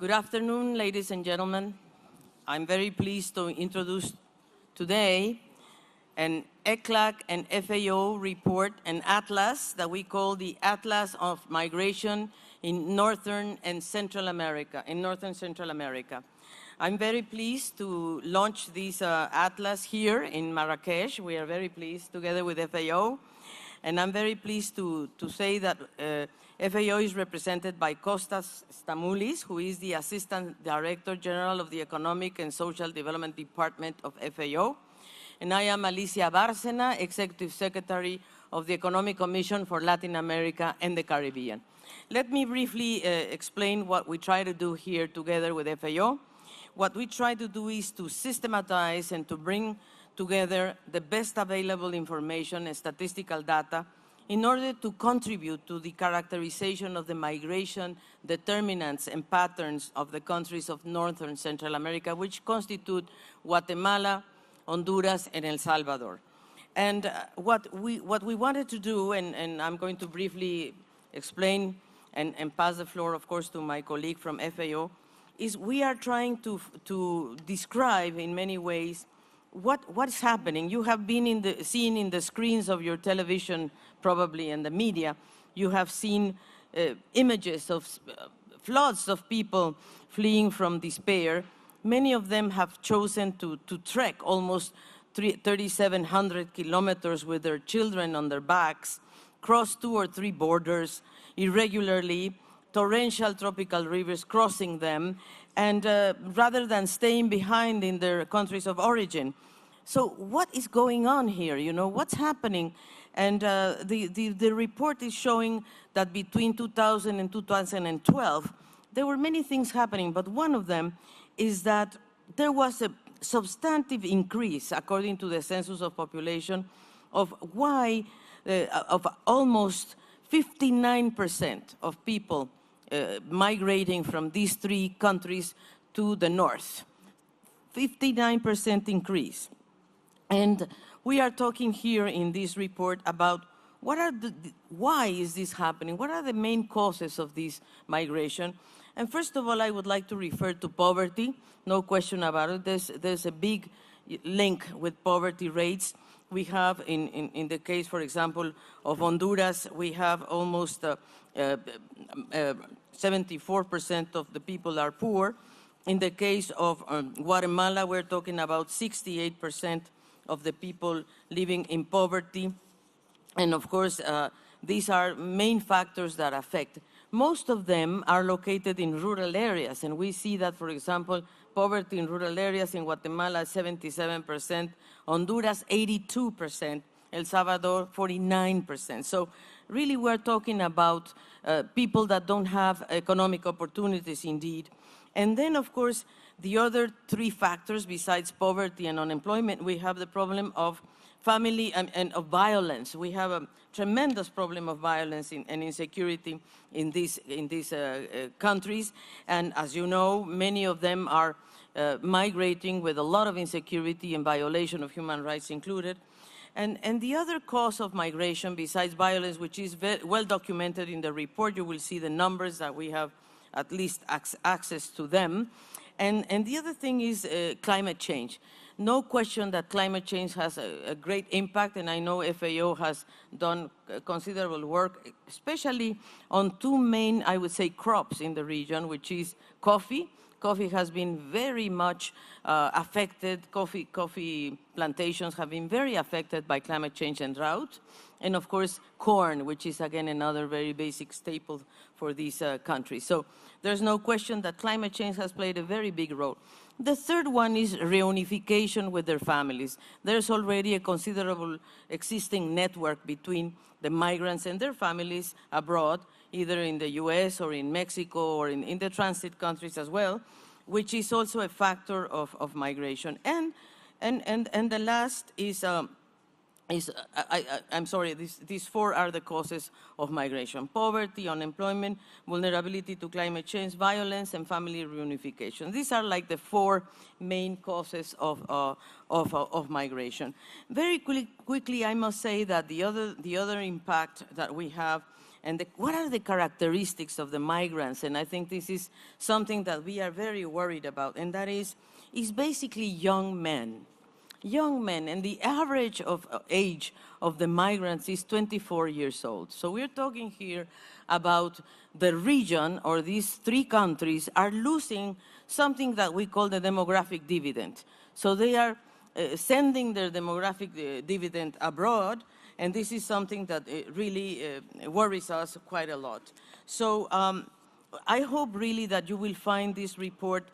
Good afternoon, ladies and gentlemen. I'm very pleased to introduce today an ECLAC and FAO report, an atlas that we call the Atlas of Migration in Northern Central America. I'm very pleased to launch this atlas here in Marrakech. We are very pleased together with FAO. And I'm very pleased to say that FAO is represented by Kostas Stamoulis, who is the Assistant Director General of the Economic and Social Development Department of FAO. And I am Alicia Bárcena, Executive Secretary of the Economic Commission for Latin America and the Caribbean. Let me briefly explain what we try to do here together with FAO. What we try to do is to systematize and to bring together the best available information and statistical data in order to contribute to the characterization of the migration determinants and patterns of the countries of Northern Central America, which constitute Guatemala, Honduras, and El Salvador. And what we wanted to do, and I'm going to briefly explain and pass the floor, of course, to my colleague from FAO, is we are trying to describe in many ways what's happening. You have been seen in the screens of your television, probably, and the media. You have seen images of floods of people fleeing from despair. Many of them have chosen to trek almost 3,700 kilometers with their children on their backs, cross 2 or 3 borders irregularly, torrential tropical rivers crossing them, and rather than staying behind in their countries of origin. So what is going on here? You know, what's happening? And the report is showing that between 2000 and 2012, there were many things happening, but one of them is that there was a substantive increase, according to the Census of Population, of almost 59% of people migrating from these 3 countries to the north. 59% increase. And we are talking here in this report about why is this happening? What are the main causes of this migration? And first of all, I would like to refer to poverty. No question about it. There's a big link with poverty rates. We have, in the case, for example, of Honduras, we have almost 74% of the people are poor. In the case of Guatemala, we're talking about 68% of the people living in poverty. And of course, these are main factors that affect. Most of them are located in rural areas. And we see that, for example, poverty in rural areas in Guatemala, 77%, Honduras, 82%, El Salvador, 49%. So really, we're talking about people that don't have economic opportunities indeed. And then, of course, the other 3 factors besides poverty and unemployment, we have the problem of family and of violence. We have a tremendous problem of violence and insecurity in these countries. And as you know, many of them are migrating with a lot of insecurity and violation of human rights included. And the other cause of migration besides violence, which is well documented in the report, you will see the numbers that we have at least access to them. And the other thing is climate change. No question that climate change has a great impact, and I know FAO has done considerable work, especially on 2 main, I would say, crops in the region, which is coffee. Coffee has been very much affected. Coffee plantations have been very affected by climate change and drought. And of course, corn, which is again another very basic staple for these countries. So there's no question that climate change has played a very big role. The third one is reunification with their families. There's already a considerable existing network between the migrants and their families abroad, either in the US or in Mexico or in the transit countries as well, which is also a factor of migration. And the last is I'm sorry, these 4 are the causes of migration: poverty, unemployment, vulnerability to climate change, violence, and family reunification. These are like the 4 main causes of migration. Very quickly, I must say that the other impact that we have and what are the characteristics of the migrants? And I think this is something that we are very worried about, and that is basically young men. Young men, and the average age of the migrants is 24 years old. So we're talking here about the region, or these three countries are losing something that we call the demographic dividend. So they are sending their demographic dividend abroad, and this is something that really worries us quite a lot. So I hope really that you will find this report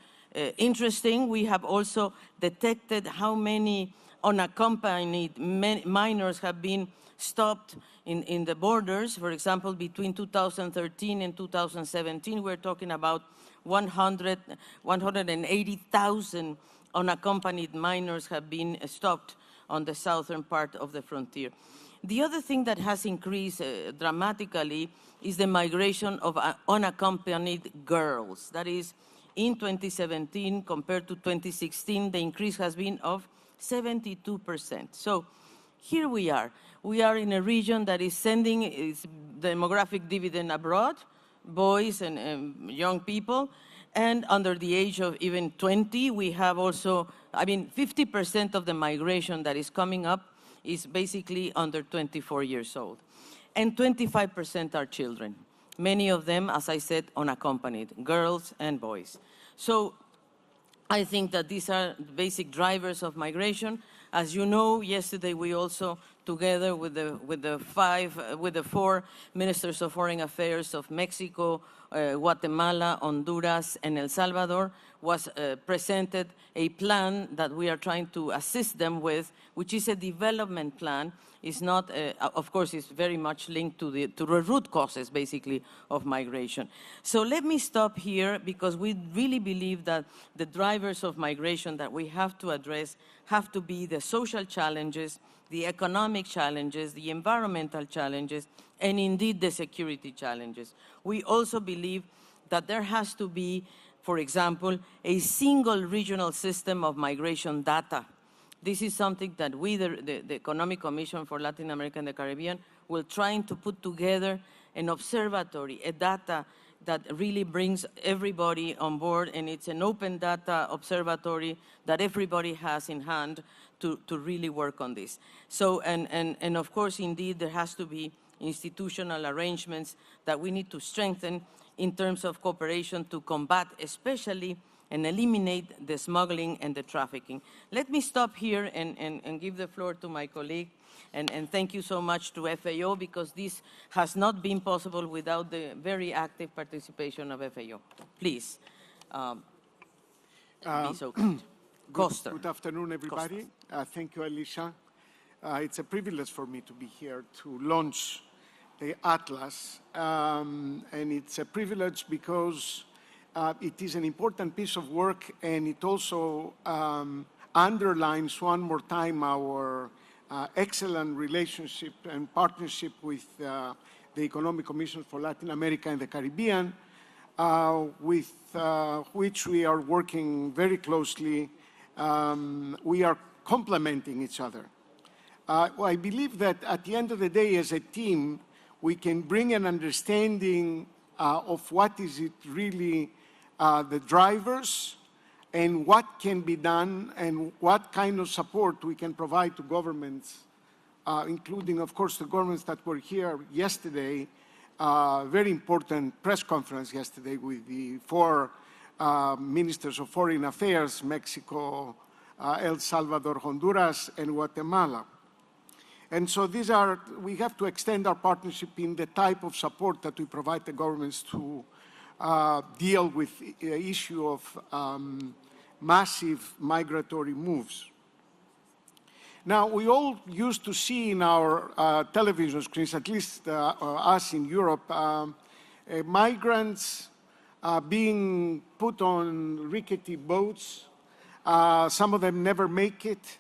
interesting. We have also detected how many unaccompanied minors have been stopped in the borders. For example, between 2013 and 2017, we're talking about 180,000 unaccompanied minors have been stopped on the southern part of the frontier. The other thing that has increased dramatically is the migration of unaccompanied girls. That is, in 2017 compared to 2016, the increase has been of 72%. So here we are. We are in a region that is sending its demographic dividend abroad, boys and young people, and under the age of even 20, we have also, 50% of the migration that is coming up is basically under 24 years old. And 25% are children. Many of them, as I said, unaccompanied, girls and boys. So I think that these are basic drivers of migration. As you know, yesterday we also, together with the four ministers of foreign affairs of Mexico, Guatemala, Honduras, and El Salvador, was presented a plan that we are trying to assist them with, which is a development plan. It's not, of course, it's very much linked to the root causes, basically, of migration. So let me stop here, because we really believe that the drivers of migration that we have to address have to be the social challenges, the economic challenges, the environmental challenges, and indeed the security challenges. We also believe that there has to be, for example, a single regional system of migration data. This is something that we, the Economic Commission for Latin America and the Caribbean, will try to put together an observatory, a data that really brings everybody on board, and it's an open data observatory that everybody has in hand to really work on this. So, and of course, indeed, there has to be institutional arrangements that we need to strengthen in terms of cooperation to combat, especially, and eliminate the smuggling and the trafficking. Let me stop here and give the floor to my colleague, and thank you so much to FAO, because this has not been possible without the very active participation of FAO. Please, be so kind. Kostas. Good afternoon, everybody. Thank you, Alicia. It's a privilege for me to be here to launch the Atlas, and it's a privilege because it is an important piece of work, and it also underlines one more time our excellent relationship and partnership with the Economic Commission for Latin America and the Caribbean, with which we are working very closely. We are complementing each other. I believe that at the end of the day, as a team, we can bring an understanding of what is it really the drivers, and what can be done, and what kind of support we can provide to governments, including, of course, the governments that were here yesterday. Very important press conference yesterday with the four ministers of foreign affairs, Mexico, El Salvador, Honduras, and Guatemala. And so we have to extend our partnership in the type of support that we provide the governments to deal with the issue of massive migratory moves. Now, we all used to see in our television screens, at least us in Europe, migrants being put on rickety boats. Some of them never make it.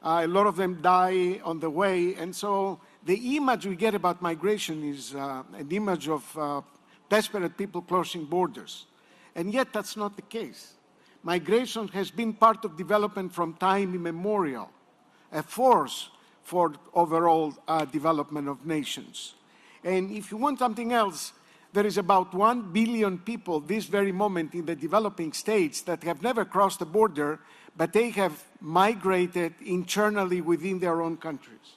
A lot of them die on the way. And so the image we get about migration is an image of desperate people crossing borders. And yet that's not the case. Migration has been part of development from time immemorial, a force for overall development of nations. And if you want something else, there is about 1 billion people this very moment in the developing states that have never crossed the border, but they have migrated internally within their own countries.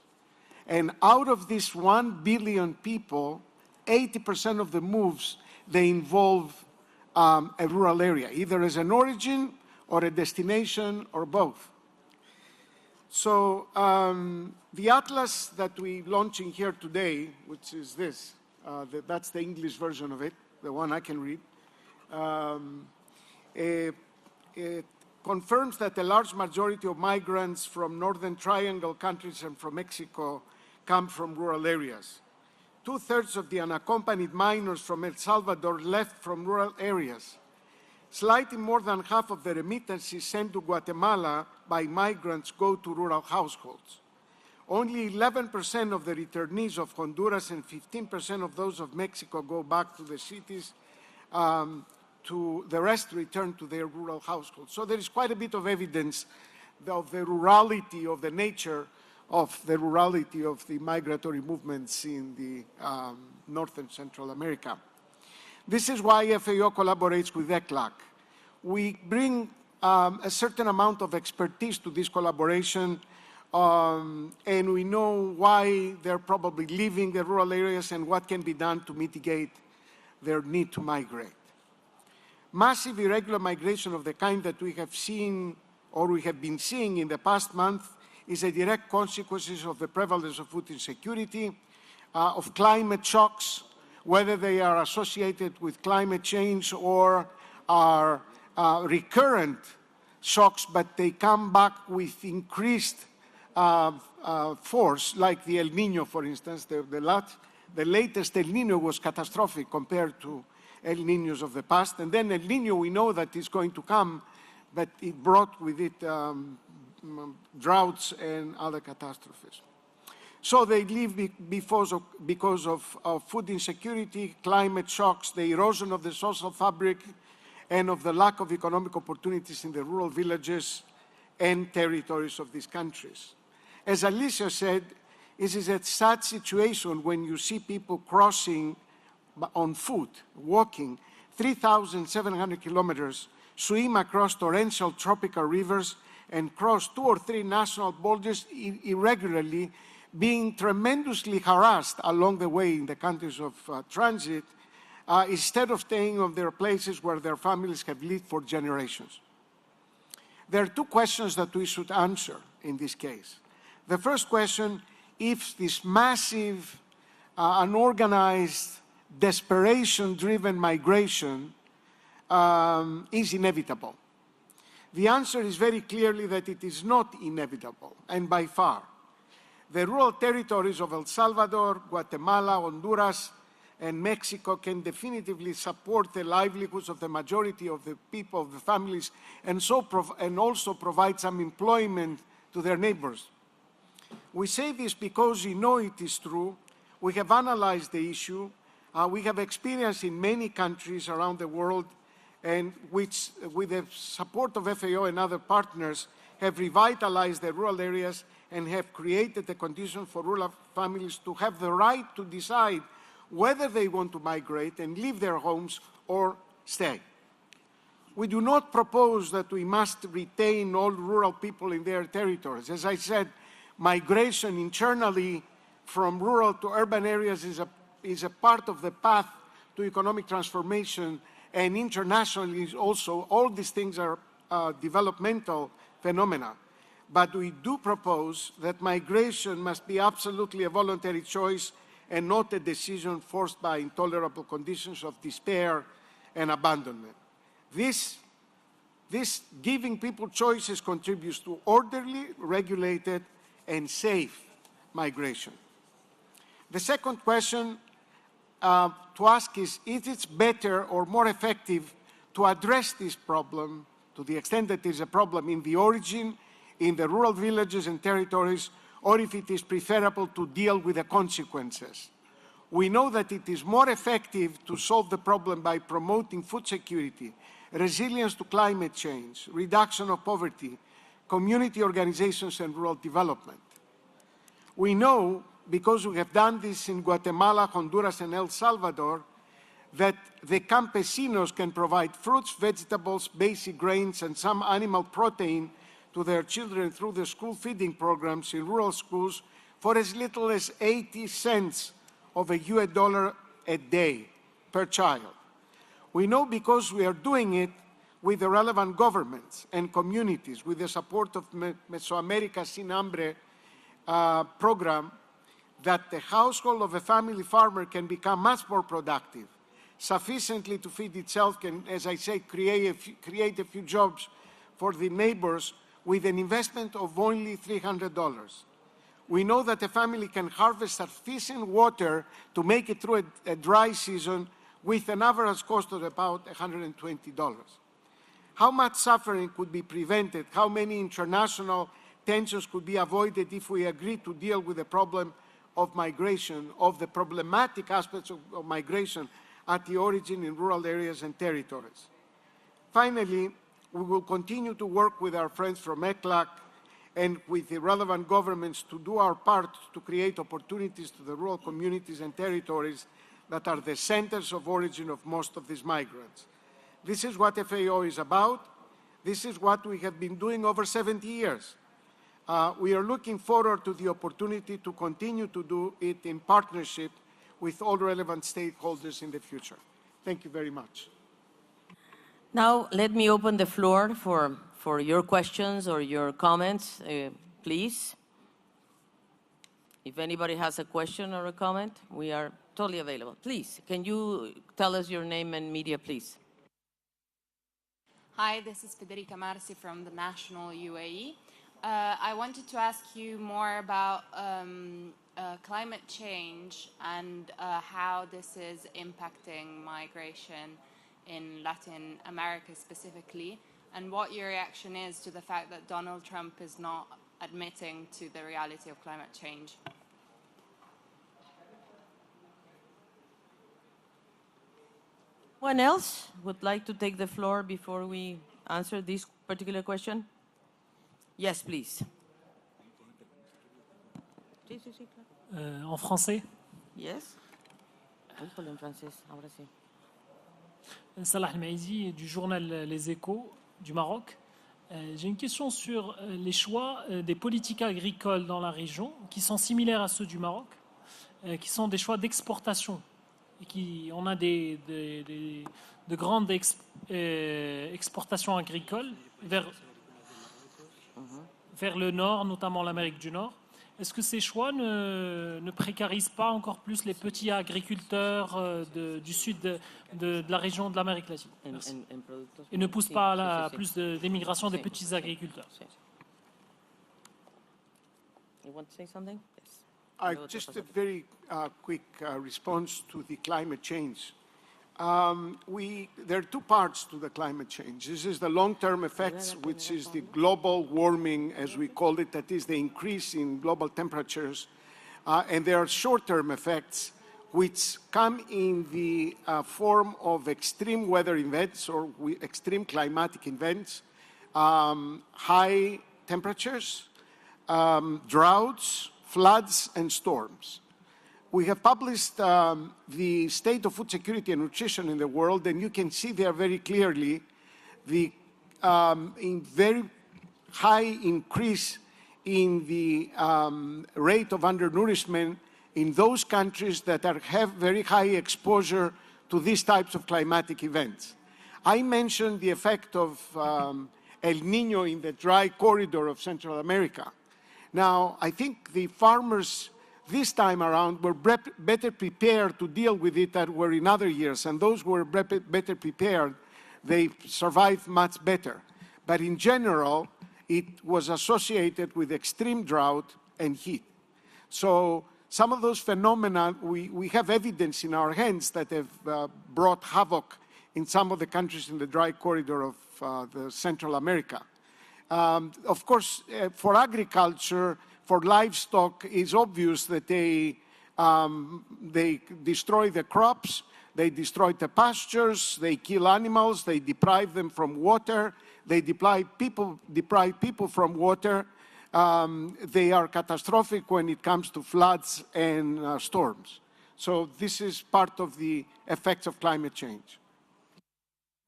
And out of this 1 billion people, 80% of the moves, they involve a rural area, either as an origin or a destination or both. So the atlas that we're launching here today, which is this, that's the English version of it, the one I can read, it confirms that a large majority of migrants from Northern Triangle countries and from Mexico come from rural areas. 2/3 of the unaccompanied minors from El Salvador left from rural areas. Slightly more than half of the remittances sent to Guatemala by migrants go to rural households. Only 11% of the returnees of Honduras and 15% of those of Mexico go back to the cities. The rest return to their rural households. So there is quite a bit of evidence of the rurality, of the nature of the rurality of the migratory movements in the North and Central America. This is why FAO collaborates with ECLAC. We bring a certain amount of expertise to this collaboration, and we know why they're probably leaving the rural areas and what can be done to mitigate their need to migrate. Massive irregular migration of the kind that we have seen or we have been seeing in the past month is a direct consequence of the prevalence of food insecurity, of climate shocks, whether they are associated with climate change or are recurrent shocks, but they come back with increased force, like the El Nino, for instance. The latest El Nino was catastrophic compared to El Ninos of the past. And then El Nino, we know that is going to come, but it brought with it droughts and other catastrophes. So they leave because of food insecurity, climate shocks, the erosion of the social fabric, and of the lack of economic opportunities in the rural villages and territories of these countries. As Alicia said, it is a sad situation when you see people crossing on foot, walking 3,700 kilometers, swim across torrential tropical rivers, and cross 2 or 3 national borders irregularly, being tremendously harassed along the way in the countries of transit, instead of staying on their places where their families have lived for generations. There are 2 questions that we should answer in this case. The first question, if this massive, unorganized, desperation-driven migration is inevitable. The answer is very clearly that it is not inevitable, and by far. The rural territories of El Salvador, Guatemala, Honduras, and Mexico can definitively support the livelihoods of the majority of the people, of the families, and also provide some employment to their neighbors. We say this because we know it is true. We have analyzed the issue. We have experience in many countries around the world, and which, with the support of FAO and other partners, have revitalized the rural areas and have created the conditions for rural families to have the right to decide whether they want to migrate and leave their homes or stay. We do not propose that we must retain all rural people in their territories. As I said, migration internally from rural to urban areas is a part of the path to economic transformation, and internationally is also, all these things are developmental phenomena. But we do propose that migration must be absolutely a voluntary choice and not a decision forced by intolerable conditions of despair and abandonment. This giving people choices contributes to orderly, regulated, and safe migration. The second question to ask is it better or more effective to address this problem, to the extent that it is a problem in the origin, in the rural villages and territories, or if it is preferable to deal with the consequences? We know that it is more effective to solve the problem by promoting food security, resilience to climate change, reduction of poverty, community organizations, and rural development. We know because we have done this in Guatemala, Honduras, and El Salvador, that the campesinos can provide fruits, vegetables, basic grains, and some animal protein to their children through the school feeding programs in rural schools for as little as 80 cents of a US dollar a day per child. We know because we are doing it with the relevant governments and communities, with the support of Mesoamerica Sin Hambre program, that the household of a family farmer can become much more productive, sufficiently to feed itself, can, as I say, create a few jobs for the neighbors with an investment of only $300. We know that a family can harvest sufficient water to make it through a dry season with an average cost of about $120. How much suffering could be prevented? How many international tensions could be avoided if we agree to deal with the problem of migration, of the problematic aspects of migration at the origin in rural areas and territories? Finally, we will continue to work with our friends from ECLAC and with the relevant governments to do our part to create opportunities to the rural communities and territories that are the centers of origin of most of these migrants. This is what FAO is about. This is what we have been doing over 70 years. We are looking forward to the opportunity to continue to do it in partnership with all relevant stakeholders in the future. Thank you very much. Now, let me open the floor for your questions or your comments, please. If anybody has a question or a comment, we are totally available. Please, can you tell us your name and media, please? Hi, this is Federica Marci from the National UAE. I wanted to ask you more about climate change and how this is impacting migration in Latin America specifically, and what your reaction is to the fact that Donald Trump is not admitting to the reality of climate change. Anyone else would like to take the floor before we answer this particular question? Yes, please. En français? Yes. En français, ahora sí. Salah Al-Maïzi du journal Les Échos du Maroc. J'ai une question sur les choix des politiques agricoles dans la région qui sont similaires à ceux du Maroc, qui sont des choix d'exportation. Et on a de grandes exportations agricoles vers le nord, notamment l'Amérique du Nord. Est-ce que ces choix ne précarisent pas encore plus les petits agriculteurs du sud de la région de l'Amérique latine? Et ne poussent pas à plus d'émigration des petits agriculteurs? You want to say something? Yes. Just a very quick response to the climate change. There are two parts to the climate change. This is the long-term effects, which is the global warming, as we call it, that is the increase in global temperatures. And there are short-term effects, which come in the form of extreme weather events or extreme climatic events, high temperatures, droughts, floods, and storms. We have published the state of food security and nutrition in the world, and you can see there very clearly the very high increase in the rate of undernourishment in those countries that have very high exposure to these types of climatic events. I mentioned the effect of El Niño in the dry corridor of Central America. Now, I think the farmers this time around were better prepared to deal with it than were in other years, and those who were better prepared, they survived much better. But in general, it was associated with extreme drought and heat. So some of those phenomena, we have evidence in our hands that have brought havoc in some of the countries in the dry corridor of the Central America. Of course, for agriculture, for livestock, it's obvious that they destroy the crops, they destroy the pastures, they kill animals, they deprive them from water, they deprive people from water. They are catastrophic when it comes to floods and storms. So this is part of the effects of climate change.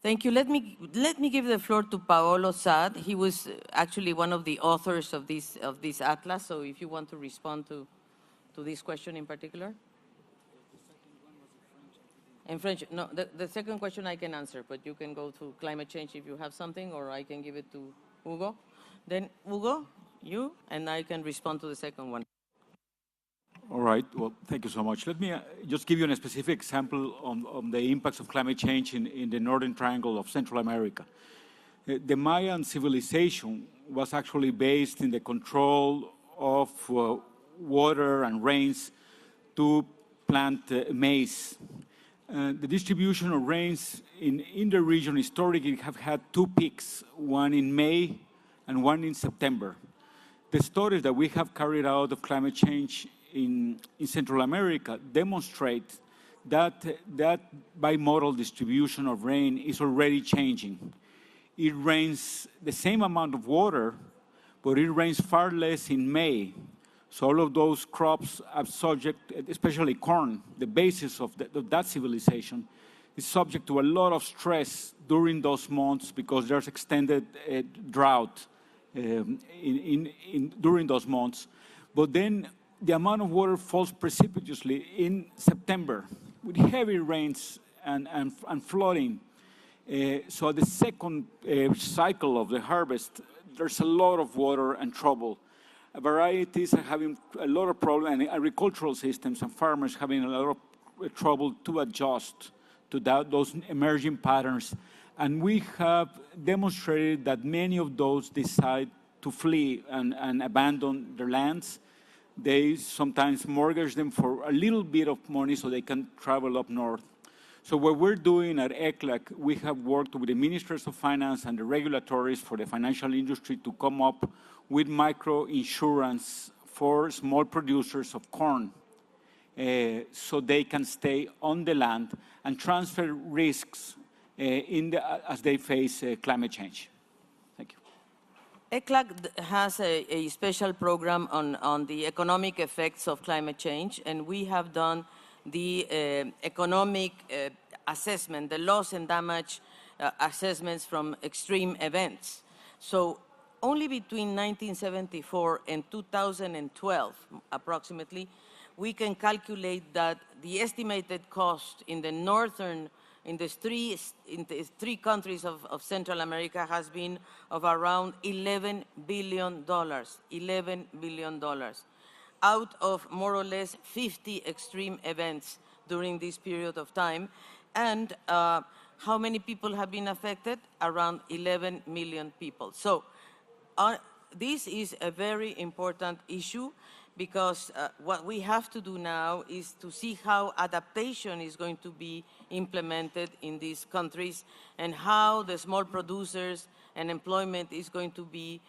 Thank you. Let me give the floor to Paolo Saad. He was actually one of the authors of this atlas. So if you want to respond to this question in particular. In French. No, the second question I can answer, but you can go to climate change if you have something, or I can give it to Hugo. Then Hugo, you, and I can respond to the second one. All right. Well, thank you so much. Let me just give you a specific example on the impacts of climate change in the northern triangle of Central America. The Mayan civilization was actually based in the control of water and rains to plant maize. The distribution of rains in the region historically have had two peaks, one in May and one in September. The studies that we have carried out of climate change in Central America demonstrate that bimodal distribution of rain is already changing. It rains the same amount of water, but it rains far less in May. So all of those crops are subject, especially corn, the basis of that civilization, is subject to a lot of stress during those months because there's extended drought during those months. But then the amount of water falls precipitously in September with heavy rains and flooding. So the second cycle of the harvest, there's a lot of water and trouble. Varieties are having a lot of problems, and agricultural systems and farmers having a lot of trouble to adjust to those emerging patterns. And we have demonstrated that many of those decide to flee and abandon their lands. They sometimes mortgage them for a little bit of money so they can travel up north. So what we're doing at ECLAC, we have worked with the ministers of finance and the regulatories for the financial industry to come up with micro-insurance for small producers of corn so they can stay on the land and transfer risks as they face climate change. Thank you. ECLAC has a special program on the economic effects of climate change, and we have done the economic assessment, the loss and damage assessments from extreme events. So only between 1974 and 2012, approximately, we can calculate that the estimated cost in the northern, in the three countries of Central America has been of around $11 billion, $11 billion, out of more or less 50 extreme events during this period of time. And how many people have been affected? Around 11 million people. So this is a very important issue because what we have to do now is to see how adaptation is going to be implemented in these countries and how the small producers and employment is going to be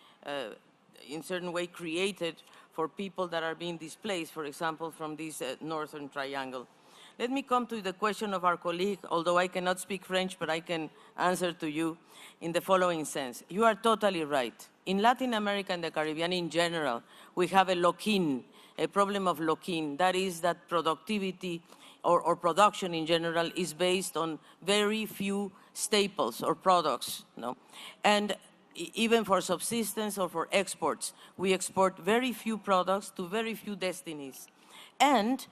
in certain way created for people that are being displaced, for example, from this northern triangle. Let me come to the question of our colleague, although I cannot speak French, but I can answer to you in the following sense. You are totally right. In Latin America and the Caribbean in general, we have a lock-in, a problem of lock-in. That is that productivity or production in general is based on very few staples or products. No? And even for subsistence or for exports, we export very few products to very few destinies. And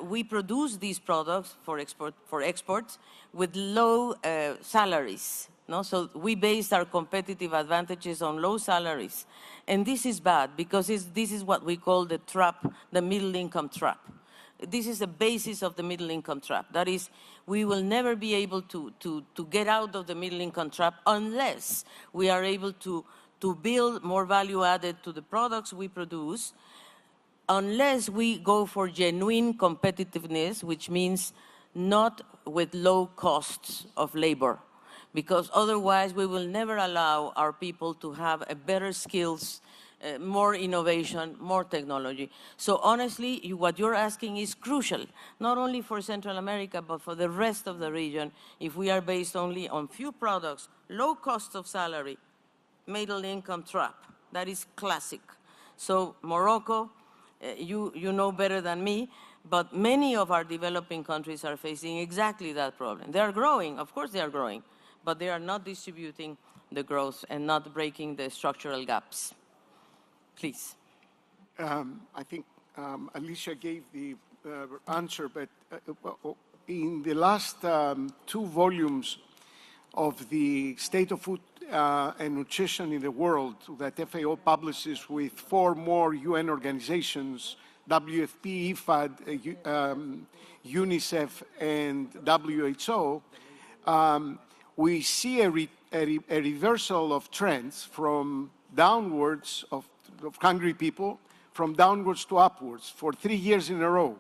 we produce these products for exports with low salaries. No? So we base our competitive advantages on low salaries. And this is bad because this is what we call the trap, the middle income trap. This is the basis of the middle income trap. That is, we will never be able to get out of the middle income trap unless we are able to build more value added to the products we produce, unless we go for genuine competitiveness, which means not with low costs of labor, because otherwise we will never allow our people to have a better skills, more innovation, more technology. So honestly, what you're asking is crucial, not only for Central America, but for the rest of the region. If we are based only on few products, low cost of salary, middle income trap, that is classic. So Morocco, you know better than me, but many of our developing countries are facing exactly that problem. They are growing, of course they are growing, but they are not distributing the growth and not breaking the structural gaps. Please. I think Alicia gave the answer, but in the last 2 volumes of the State of Food and Nutrition in the World that FAO publishes with 4 more UN organizations, WFP, IFAD, UNICEF, and WHO, we see a reversal of trends from downwards of hungry people, from downwards to upwards for 3 years in a row.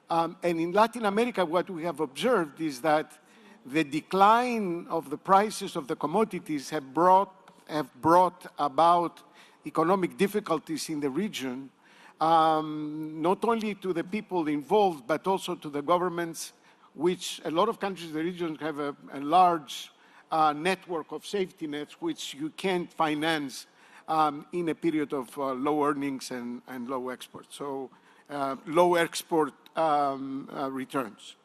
And in Latin America, what we have observed is that the decline of the prices of the commodities have brought about economic difficulties in the region, not only to the people involved, but also to the governments, which a lot of countries in the region have a large network of safety nets, which you can't finance in a period of low earnings and low export. So low export returns.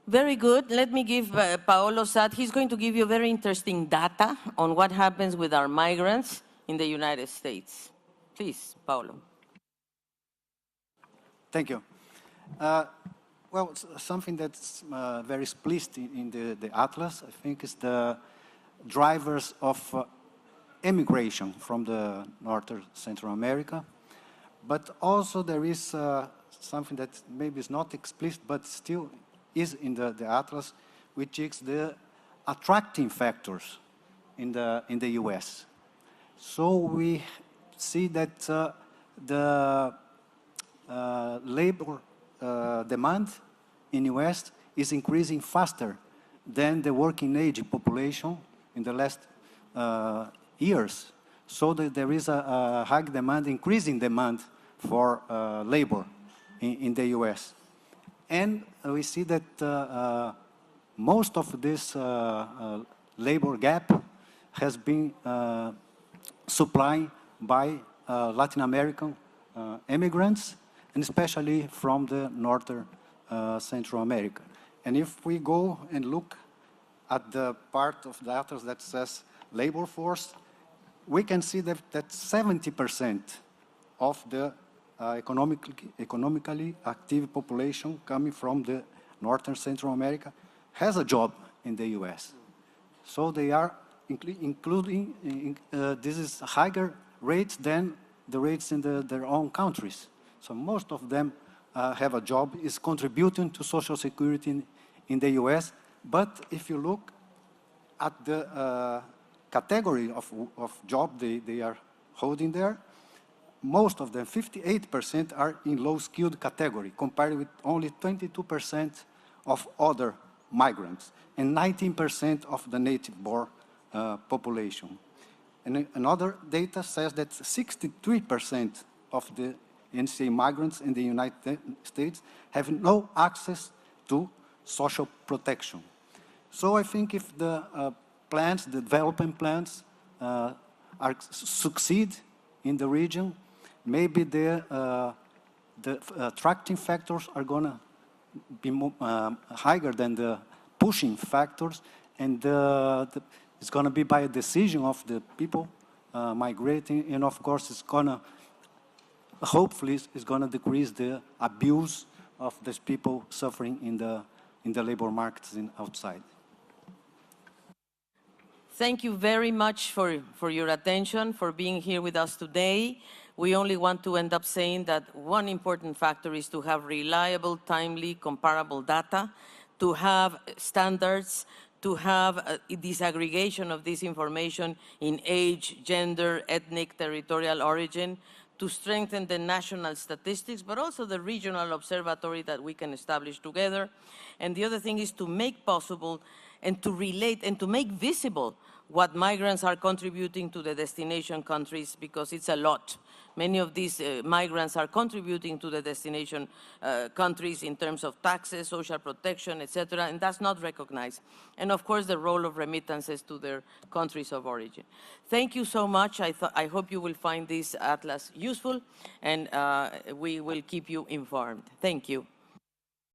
Very good. Let me give Paolo Sad. He's going to give you very interesting data on what happens with our migrants in the United States. Please, Paolo. Thank you. Well, something that's very explicit in the Atlas, I think, is the drivers of emigration from the Northern Central America. But also there is something that maybe is not explicit, but still is in the Atlas, which is the attracting factors in the US. So we see that the labor demand in US is increasing faster than the working age population in the last years. So that there is a high demand, increasing demand for labor in the US. And we see that most of this labor gap has been supplied by Latin American immigrants, and especially from the Northern Central America. And if we go and look at the part of the Atlas that says labor force, we can see that 70% of the economically active population coming from the Northern Central America has a job in the US. So they are including, this is higher rates than the rates in their own countries. So most of them have a job, is contributing to Social Security in the US. But if you look at the category of job they are holding there, most of them, 58%, are in low-skilled category, compared with only 22% of other migrants, and 19% of the native-born population. And another data says that 63% of the NCA migrants in the United States have no access to social protection. So I think if the plans, the development plans, succeed in the region, maybe the attracting factors are going to be higher than the pushing factors, and it's going to be by a decision of the people migrating, and of course it's going to, hopefully, it's going to decrease the abuse of these people suffering in the labor markets outside. Thank you very much for your attention, for being here with us today. We only want to end up saying that one important factor is to have reliable, timely, comparable data, to have standards, to have disaggregation of this information in age, gender, ethnic, territorial origin, to strengthen the national statistics, but also the regional observatory that we can establish together. And the other thing is to make possible and to relate and to make visible what migrants are contributing to the destination countries, because it's a lot. Many of these migrants are contributing to the destination countries in terms of taxes, social protection, etc., and that's not recognized. And of course, the role of remittances to their countries of origin. Thank you so much. I hope you will find this atlas useful, and we will keep you informed. Thank you.